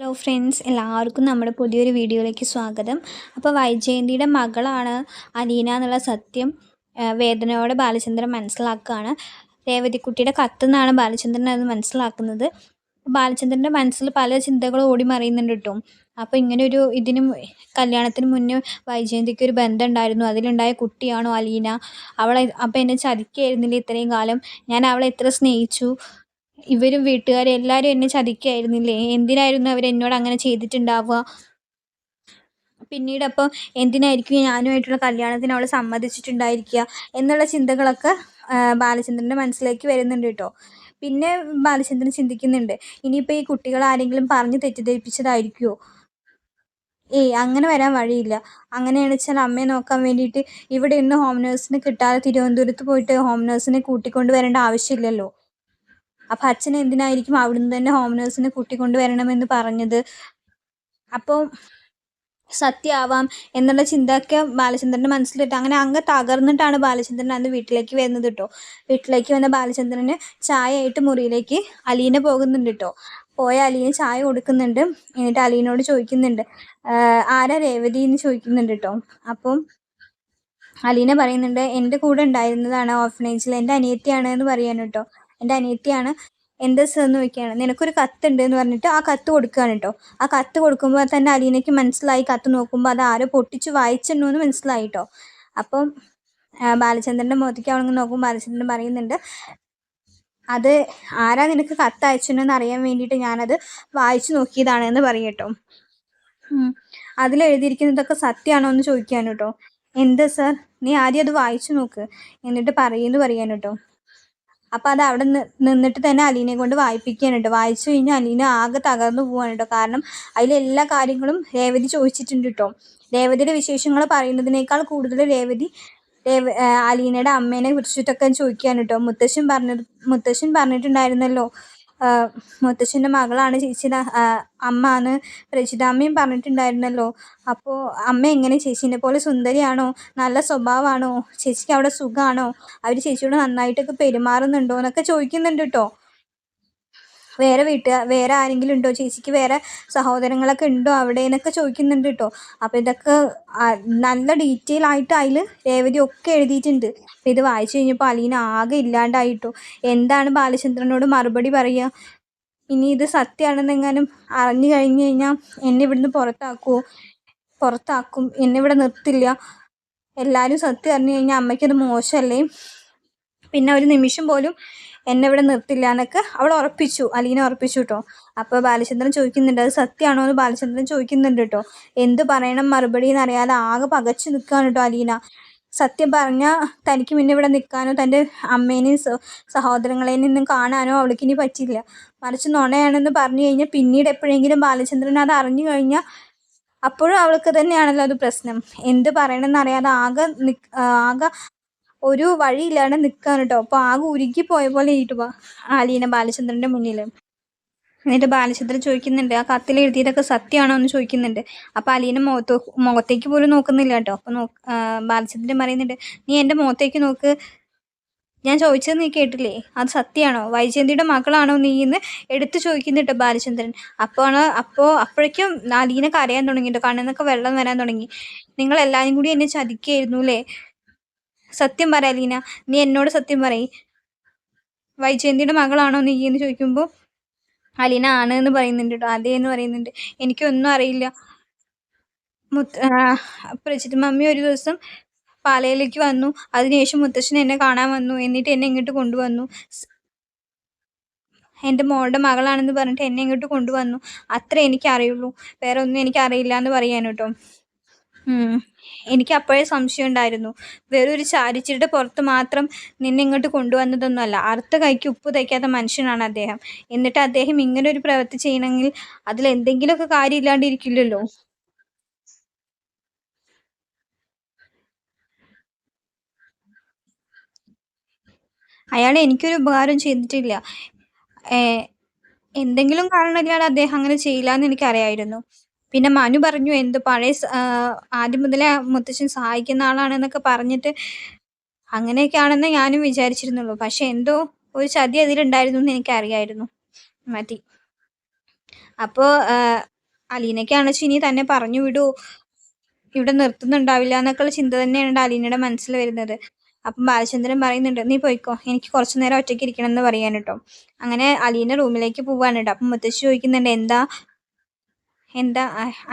Hello friends, എല്ലാവർക്കും നമ്മുടെ പുതിയൊരു വീഡിയോയിലേക്ക് സ്വാഗതം. അപ്പോൾ വൈജയന്തിയുടെ മകളാണ് അലീന എന്നുള്ള സത്യം വേദനയോടെ ബാലചന്ദ്രൻ മനസ്സിലാക്കുകയാണ്. രേവതിക്കുട്ടിയുടെ കത്തുനിന്നാണ് ബാലചന്ദ്രൻ അത് മനസ്സിലാക്കുന്നത്. ബാലചന്ദ്രൻ്റെ മനസ്സിൽ പല ചിന്തകളും ഓടി മറിയുന്നുണ്ട് കേട്ടോ. അപ്പോൾ ഇങ്ങനൊരു കല്യാണത്തിന് മുന്നേ വൈജയന്തിക്ക് ഒരു ബന്ധം ഉണ്ടായിരുന്നു. അതിലുണ്ടായ കുട്ടിയാണോ അലീന? അവളെ അപ്പോൾ എന്നെ ചതിക്കുകയായിരുന്നില്ല ഇത്രയും കാലം. ഞാൻ അവളെ എത്ര സ്നേഹിച്ചു. ഇവരും വീട്ടുകാരും എല്ലാവരും എന്നെ ചതിക്കുകയായിരുന്നില്ലേ? എന്തിനായിരുന്നു അവരെന്നോട് അങ്ങനെ ചെയ്തിട്ടുണ്ടാവുക? പിന്നീട് അപ്പോൾ എന്തിനായിരിക്കും ഞാനുമായിട്ടുള്ള കല്യാണത്തിന് അവൾ സമ്മതിച്ചിട്ടുണ്ടായിരിക്കുക എന്നുള്ള ചിന്തകളൊക്കെ ബാലചന്ദ്രൻ്റെ മനസ്സിലേക്ക് വരുന്നുണ്ട് കേട്ടോ. പിന്നെ ബാലചന്ദ്രൻ ചിന്തിക്കുന്നുണ്ട്, ഇനിയിപ്പോൾ ഈ കുട്ടികൾ ആരെങ്കിലും പറഞ്ഞ് തെറ്റിദ്ധരിപ്പിച്ചതായിരിക്കുമോ? അങ്ങനെ വരാൻ വഴിയില്ല. അങ്ങനെയാണെന്ന് വെച്ചാൽ അമ്മയെ നോക്കാൻ വേണ്ടിയിട്ട് ഇവിടെ നിന്ന് ഹോം നേഴ്സിനെ കിട്ടാതെ തിരുവനന്തപുരത്ത് പോയിട്ട് ഹോം നേഴ്സിനെ കൂട്ടിക്കൊണ്ട് വരേണ്ട ആവശ്യമില്ലല്ലോ. അപ്പം അച്ഛൻ എന്തിനായിരിക്കും അവിടുന്ന് തന്നെ ഹോം നേഴ്സിനെ കൂട്ടിക്കൊണ്ട് വരണമെന്ന് പറഞ്ഞത്? അപ്പോൾ സത്യമാവാം എന്നുള്ള ചിന്തയൊക്കെ ബാലചന്ദ്രൻ്റെ മനസ്സിലിട്ട് അങ്ങനെ അങ്ങ് തകർന്നിട്ടാണ് ബാലചന്ദ്രൻ അന്ന് വീട്ടിലേക്ക് വരുന്നത് കേട്ടോ. വീട്ടിലേക്ക് വന്ന ബാലചന്ദ്രന് ചായ ആയിട്ട് മുറിയിലേക്ക് അലീന പോകുന്നുണ്ട് കേട്ടോ. പോയ അലീന ചായ കൊടുക്കുന്നുണ്ട്. എന്നിട്ട് അലീനോട് ചോദിക്കുന്നുണ്ട്, ആരാ രേവതി എന്ന് ചോദിക്കുന്നുണ്ട് കേട്ടോ. അപ്പം അലീന പറയുന്നുണ്ട്, എൻ്റെ കൂടെ ഉണ്ടായിരുന്നതാണ് ഓർഫനേജിൽ, എൻ്റെ അനിയത്തിയാണ് എന്ന് പറയാൻ കേട്ടോ. എൻ്റെ അനിയത്തിയാണ്. എന്താ സർ എന്ന് ചോദിക്കുകയാണ്. നിനക്കൊരു കത്തുണ്ട് എന്ന് പറഞ്ഞിട്ട് ആ കത്ത് കൊടുക്കുകയാണ് കേട്ടോ. ആ കത്ത് കൊടുക്കുമ്പോൾ തന്നെ അലീനയ്ക്ക് മനസ്സിലായി, കത്ത് നോക്കുമ്പോൾ അത് ആരോ പൊട്ടിച്ച് വായിച്ചിട്ടുണ്ടോ എന്ന് മനസ്സിലായി കേട്ടോ. അപ്പം ബാലചന്ദ്രൻ്റെ മുഖത്തേക്ക് അവളിങ്ങനെ നോക്കുമ്പോൾ ബാലചന്ദ്രൻ പറയുന്നുണ്ട്, അത് ആരാ നിനക്ക് കത്ത് അയച്ചിട്ടുണ്ടെന്ന് അറിയാൻ വേണ്ടിയിട്ട് ഞാനത് വായിച്ചു നോക്കിയതാണെന്ന് പറയും കേട്ടോ. അതിലെഴുതിയിരിക്കുന്നതൊക്കെ സത്യമാണോ എന്ന് ചോദിക്കാണ് കേട്ടോ. എന്താ സർ, നീ ആദ്യം അത് വായിച്ചു നോക്ക്, എന്നിട്ട് പറയുമെന്ന് പറയാൻ കേട്ടോ. അപ്പോൾ അത് അവിടെ നിന്നിട്ട് തന്നെ അലീനയെ കൊണ്ട് വായിപ്പിക്കുകയാണ് കേട്ടോ. വായിച്ചു കഴിഞ്ഞാൽ അലീന ആകെ തകർന്നു പോവാണ് കേട്ടോ. കാരണം അതിലെല്ലാ കാര്യങ്ങളും രേവതി ചോദിച്ചിട്ടുണ്ട് കേട്ടോ. രേവതിയുടെ വിശേഷങ്ങൾ പറയുന്നതിനേക്കാൾ കൂടുതൽ രേവതി അലീനയുടെ അമ്മേനെ കുറിച്ചിട്ടൊക്കെ ചോദിക്കുകയാണ് കേട്ടോ. മുത്തശ്ശൻ പറഞ്ഞിട്ടുണ്ടായിരുന്നല്ലോ, മുത്തശ്ശൻ്റെ മകളാണ് ചേച്ചിയുടെ അമ്മ എന്ന് പ്രജിതാമ്മയും പറഞ്ഞിട്ടുണ്ടായിരുന്നല്ലോ. അപ്പോൾ അമ്മ എങ്ങനെ, ചേച്ചീനെ പോലെ സുന്ദരിയാണോ? നല്ല സ്വഭാവമാണോ? ചേച്ചിക്ക് അവിടെ സുഖമാണോ? അവർ ചേച്ചിയോട് നന്നായിട്ടൊക്കെ പെരുമാറുന്നുണ്ടോ എന്നൊക്കെ ചോദിക്കുന്നുണ്ട് കേട്ടോ. വേറെ ആരെങ്കിലും ഉണ്ടോ ചേച്ചിക്ക്? വേറെ സഹോദരങ്ങളൊക്കെ ഉണ്ടോ അവിടെ എന്നൊക്കെ ചോദിക്കുന്നുണ്ട് കേട്ടോ. അപ്പോൾ ഇതൊക്കെ നല്ല ഡീറ്റെയിൽ ആയിട്ട് അതിൽ രേവതി ഒക്കെ എഴുതിയിട്ടുണ്ട്. അപ്പോൾ ഇത് വായിച്ചു കഴിഞ്ഞപ്പോൾ അലീന ആകെ ഇല്ലാണ്ടായിട്ടോ. എന്താണ് ബാലചന്ദ്രനോട് മറുപടി പറയുക? ഇനി ഇത് സത്യമാണെന്നെങ്ങാനും അറിഞ്ഞു കഴിഞ്ഞു കഴിഞ്ഞാൽ എന്നെ ഇവിടുന്ന് പുറത്താക്കും, എന്നെ ഇവിടെ നിർത്തില്ല. എല്ലാവരും സത്യം അറിഞ്ഞു കഴിഞ്ഞാൽ അമ്മയ്ക്കത് മോശമല്ലേ? പിന്നെ ഒരു നിമിഷം പോലും എന്നെ ഇവിടെ നിർത്തില്ല എന്നൊക്കെ അലീന ഉറപ്പിച്ചു കേട്ടോ. അപ്പോൾ ബാലചന്ദ്രൻ ചോദിക്കുന്നുണ്ട്, അത് സത്യമാണോ എന്ന് ബാലചന്ദ്രൻ ചോദിക്കുന്നുണ്ട് കേട്ടോ. എന്ത് പറയണം മറുപടി എന്നറിയാതെ ആകെ പകച്ചു നിൽക്കുകയാണ് കേട്ടോ അലീന. സത്യം പറഞ്ഞാൽ തനിക്ക് മുന്നേ ഇവിടെ നിൽക്കാനോ തൻ്റെ അമ്മേനെയും സഹോദരങ്ങളെയും നിന്നും കാണാനോ അവൾക്കിനി പറ്റില്ല. മറിച്ച് നുണയാണെന്ന് പറഞ്ഞു കഴിഞ്ഞാൽ പിന്നീട് എപ്പോഴെങ്കിലും ബാലചന്ദ്രൻ അത് അറിഞ്ഞു കഴിഞ്ഞാൽ അപ്പോഴും അവൾക്ക് തന്നെയാണല്ലോ അത് പ്രശ്നം. എന്ത് പറയണമെന്നറിയാതെ ആകെ ഒരു വഴിയില്ലാണ്ട് നിൽക്കുകയാണ് കേട്ടോ. അപ്പോൾ ആകെ ഉരുകിപ്പോയ പോലെ ഇരിക്കുക അലീന ബാലചന്ദ്രൻ്റെ മുന്നിൽ. എന്നിട്ട് ബാലചന്ദ്രൻ ചോദിക്കുന്നുണ്ട്, ആ കത്തിൽ എഴുതിയതൊക്കെ സത്യമാണോ എന്ന് ചോദിക്കുന്നുണ്ട്. അപ്പോൾ അലീന മുഖത്തേക്ക് പോലും നോക്കുന്നില്ല കേട്ടോ. അപ്പോൾ ബാലചന്ദ്രൻ പറയുന്നുണ്ട്, നീ എൻ്റെ മുഖത്തേക്ക് നോക്ക്, ഞാൻ ചോദിച്ചത് നീ കേട്ടില്ലേ? അത് സത്യമാണോ? വൈജയന്തിയുടെ മകളാണോ നീ എന്ന് എടുത്ത് ചോദിക്കുന്നുണ്ട് ബാലചന്ദ്രൻ. അപ്പോഴേക്കും അലീന കരയാൻ തുടങ്ങിയിട്ട് കണ്ണിന്നൊക്കെ വെള്ളം വരാൻ തുടങ്ങി. നിങ്ങളെല്ലാവരും കൂടി എന്നെ ചതിക്കുകയായിരുന്നു അല്ലേ? സത്യം പറ അലീന, നീ എന്നോട് സത്യം പറയ്, വൈജയന്തിയുടെ മകളാണോ നീ എന്ന് ചോദിക്കുമ്പോൾ അലീന ആണ് എന്ന് പറയുന്നുണ്ട് കേട്ടോ. അതേ എന്ന് പറയുന്നുണ്ട്. എനിക്കൊന്നും അറിയില്ല. പ്രജിത മമ്മി ഒരു ദിവസം പാലയിലേക്ക് വന്നു, അതിനുശേഷം മുത്തശ്ശൻ എന്നെ കാണാൻ വന്നു, എന്നിട്ട് എന്നെ ഇങ്ങോട്ട് കൊണ്ടുവന്നു. എൻ്റെ മോളുടെ മകളാണെന്ന് പറഞ്ഞിട്ട് എന്നെ ഇങ്ങോട്ട് കൊണ്ടുവന്നു. അത്രേ എനിക്കറിയുള്ളൂ, വേറെ ഒന്നും എനിക്കറിയില്ല എന്ന് പറയാൻ കേട്ടോ. എനിക്ക് അപ്പോഴേ സംശയം ഉണ്ടായിരുന്നു, വെറൊരു ചാരിച്ചിയുടെ പുറത്ത് മാത്രം നിന്നെ ഇങ്ങോട്ട് കൊണ്ടുവന്നതൊന്നുമല്ല. അറുത്ത കൈക്ക് ഉപ്പ് തയ്ക്കാത്ത മനുഷ്യനാണ് അദ്ദേഹം. എന്നിട്ട് അദ്ദേഹം ഇങ്ങനെ ഒരു പ്രവൃത്തി ചെയ്യണമെങ്കിൽ അതിലെന്തെങ്കിലുമൊക്കെ കാര്യം ഇല്ലാണ്ടിരിക്കില്ലല്ലോ. അയാൾ എനിക്കൊരു ഉപകാരം ചെയ്തിട്ടില്ല. എന്തെങ്കിലും കാരണമില്ലാതെ അദ്ദേഹം അങ്ങനെ ചെയ്യില്ല എന്ന് എനിക്കറിയായിരുന്നു. പിന്നെ മനു പറഞ്ഞു, ആദ്യം മുതലേ മുത്തശ്ശൻ സഹായിക്കുന്ന ആളാണെന്നൊക്കെ പറഞ്ഞിട്ട് അങ്ങനെയൊക്കെയാണെന്ന് ഞാനും വിചാരിച്ചിരുന്നുള്ളൂ. പക്ഷെ എന്തോ ഒരു ചതി അതിലുണ്ടായിരുന്നു എന്ന് എനിക്കറിയായിരുന്നു. മതി. അപ്പോൾ അലീനയ്ക്കാണെന്ന് വെച്ചാൽ ഇനി തന്നെ പറഞ്ഞു വിടുമോ, ഇവിടെ നിർത്തുന്നുണ്ടാവില്ല എന്നൊക്കെയുള്ള ചിന്ത തന്നെയാണ് അലീനയുടെ മനസ്സിൽ വരുന്നത്. അപ്പം ബാലചന്ദ്രൻ പറയുന്നുണ്ട്, നീ പോയിക്കോ, എനിക്ക് കുറച്ച് നേരം ഒറ്റയ്ക്ക് ഇരിക്കണം എന്ന് പറയാൻ കേട്ടോ. അങ്ങനെ അലീന റൂമിലേക്ക് പോവാണ് കേട്ടോ. അപ്പം മുത്തശ്ശി ചോദിക്കുന്നുണ്ട്, എന്താ എന്താ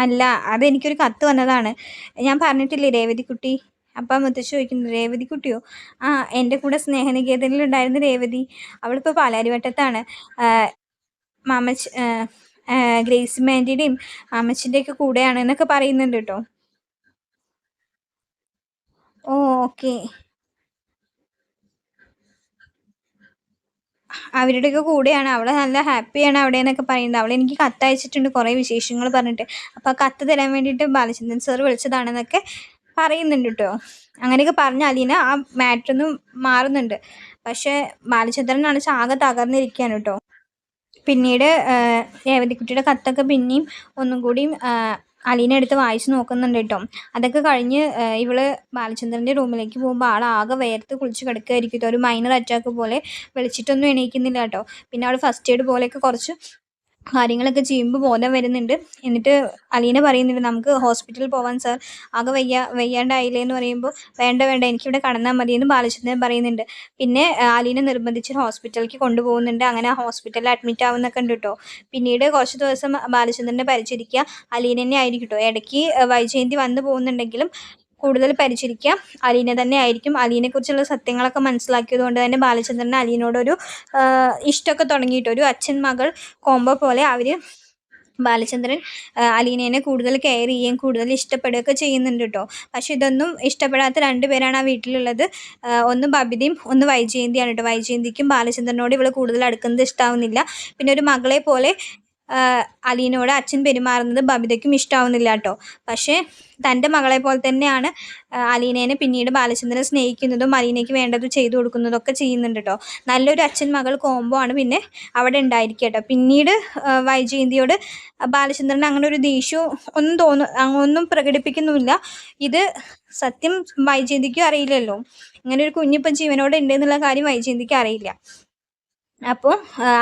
അല്ല, അതെനിക്കൊരു കത്ത് വന്നതാണ്, ഞാൻ പറഞ്ഞിട്ടില്ലേ രേവതിക്കുട്ടി. അപ്പം മുത്തശ്ശി ചോദിക്കുന്നു, രേവതിക്കുട്ടിയോ? ആ, എൻ്റെ കൂടെ സ്നേഹനികേതനിലുണ്ടായിരുന്ന രേവതി, അവളിപ്പോൾ പാലാരിവട്ടത്താണ്. മാമച്ച് ഗ്രേസി മാൻറ്റിയുടെയും മാമച്ചിൻ്റെയൊക്കെ കൂടെയാണ് എന്നൊക്കെ പറയുന്നുണ്ട് കേട്ടോ. ഓ, ഓക്കെ. അവരുടെയൊക്കെ കൂടെയാണ്, അവൾ നല്ല ഹാപ്പിയാണ് അവിടെ എന്നൊക്കെ പറയുന്നത്. അവൾ എനിക്ക് കത്തയച്ചിട്ടുണ്ട് കുറേ വിശേഷങ്ങൾ പറഞ്ഞിട്ട്. അപ്പോൾ ആ കത്ത് തരാൻ വേണ്ടിയിട്ട് ബാലചന്ദ്രൻ സാർ വിളിച്ചതാണെന്നൊക്കെ പറയുന്നുണ്ട് കേട്ടോ. അങ്ങനെയൊക്കെ പറഞ്ഞ് അലീന ആ മാറ്ററൊന്നും മാറുന്നുണ്ട്. പക്ഷേ ബാലചന്ദ്രനാണ് ആകെ തകർന്നിരിക്കുകയാണ് കേട്ടോ. പിന്നീട് രേവതിക്കുട്ടിയുടെ കത്തൊക്കെ പിന്നെയും ഒന്നും കൂടിയും അലീന എടുത്ത് വായിച്ച് നോക്കുന്നുണ്ട് കേട്ടോ. അതൊക്കെ കഴിഞ്ഞ് ഇവള് ബാലചന്ദ്രൻ്റെ റൂമിലേക്ക് പോകുമ്പോൾ ആളാകെ വേർത്ത് കുളിച്ച് കിടക്കുകയായിരിക്കും കേട്ടോ. ഒരു മൈനർ അറ്റാക്ക് പോലെ, വിളിച്ചിട്ടൊന്നും എണീക്കുന്നില്ല കേട്ടോ. പിന്നെ അവൾ ഫസ്റ്റ് എയ്ഡ് പോലെയൊക്കെ കുറച്ച് കാര്യങ്ങളൊക്കെ ചെയ്യുമ്പോൾ ബോധം വരുന്നുണ്ട്. എന്നിട്ട് അലീന പറയുന്നുണ്ട്, നമുക്ക് ഹോസ്പിറ്റലിൽ പോവാൻ സാർ, ആകെ വയ്യാണ്ടായില്ലേ എന്ന് പറയുമ്പോൾ, വേണ്ട വേണ്ട, എനിക്കിവിടെ കടന്നാൽ മതി എന്ന് ബാലചന്ദ്രൻ പറയുന്നുണ്ട്. പിന്നെ അലീന നിർബന്ധിച്ച് ഹോസ്പിറ്റലിലേക്ക് കൊണ്ടുപോകുന്നുണ്ട്. അങ്ങനെ ആ ഹോസ്പിറ്റലിൽ അഡ്മിറ്റ് ആവുന്നൊക്കെ ഉണ്ട് കേട്ടോ. പിന്നീട് കുറച്ച് ദിവസം ബാലചന്ദ്രനെ പരിചരിക്കുക അലീന തന്നെ ആയിരിക്കും കേട്ടോ. ഇടയ്ക്ക് വൈജയന്തി വന്നു പോകുന്നുണ്ടെങ്കിലും കൂടുതൽ പരിചരിക്കുക അലീന തന്നെ ആയിരിക്കും. അലീനയെക്കുറിച്ചുള്ള സത്യങ്ങളൊക്കെ മനസ്സിലാക്കിയത് കൊണ്ട് തന്നെ ബാലചന്ദ്രന് അലീനയോടൊരു ഇഷ്ടമൊക്കെ തുടങ്ങിയിട്ട്, ഒരു അച്ഛൻ മകൾ കോംബോ പോലെ അവർ ബാലചന്ദ്രൻ അലീനേനെ കൂടുതൽ കെയർ ചെയ്യുകയും കൂടുതൽ ഇഷ്ടപ്പെടുകയൊക്കെ ചെയ്യുന്നുണ്ട് കേട്ടോ. പക്ഷെ ഇതൊന്നും ഇഷ്ടപ്പെടാത്ത രണ്ടുപേരാണ് ആ വീട്ടിലുള്ളത്. ഒന്ന് ബബിതയും ഒന്ന് വൈജയന്തിയാണ് കേട്ടോ. വൈജയന്തിക്കും ബാലചന്ദ്രനോട് ഇവൾ കൂടുതൽ അടുക്കുന്നത് ഇഷ്ടാവുന്നില്ല. പിന്നെ ഒരു മകളെ പോലെ അലീനയോട് അച്ഛൻ പെരുമാറുന്നത് ബബിതയ്ക്കും ഇഷ്ടാവുന്നില്ല കേട്ടോ. പക്ഷേ തൻ്റെ മകളെ പോലെ തന്നെയാണ് അലീനേനെ പിന്നീട് ബാലചന്ദ്രൻ സ്നേഹിക്കുന്നതും അലീനയ്ക്ക് വേണ്ടത് ചെയ്തു കൊടുക്കുന്നതൊക്കെ ചെയ്യുന്നുണ്ട് കേട്ടോ. നല്ലൊരു അച്ഛൻ മകൾ കോംബോ ആണ് പിന്നെ അവിടെ ഉണ്ടായിരിക്കുക കേട്ടോ. പിന്നീട് വൈജയന്തിയോട് ബാലചന്ദ്രൻ അങ്ങനെ ഒരു ദേഷ്യവും ഒന്നും പ്രകടിപ്പിക്കുന്നുമില്ല. ഇത് സത്യം വൈജയന്തിക്കും അറിയില്ലല്ലോ. ഇങ്ങനെ ഒരു കുഞ്ഞിപ്പം ജീവനോടെ ഉണ്ട് എന്നുള്ള കാര്യം വൈജയന്തിക്ക് അറിയില്ല. അപ്പോൾ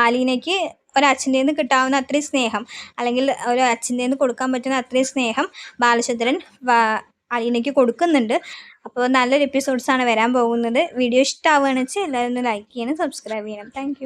അലീനയ്ക്ക് ഒരച്ഛൻ്റെ കിട്ടാവുന്ന അത്രയും സ്നേഹം, അല്ലെങ്കിൽ ഒരു അച്ഛൻ്റെ കൊടുക്കാൻ പറ്റുന്ന അത്രയും സ്നേഹം ബാലചന്ദ്രൻ അലീനയ്ക്ക് കൊടുക്കുന്നുണ്ട്. അപ്പോൾ നല്ലൊരു എപ്പിസോഡ്സാണ് വരാൻ പോകുന്നത്. വീഡിയോ ഇഷ്ടമാവുകയാണെന്ന് വെച്ചാൽ എല്ലാവരും ഒന്ന് ലൈക്ക് ചെയ്യണം, സബ്സ്ക്രൈബ് ചെയ്യണം. താങ്ക്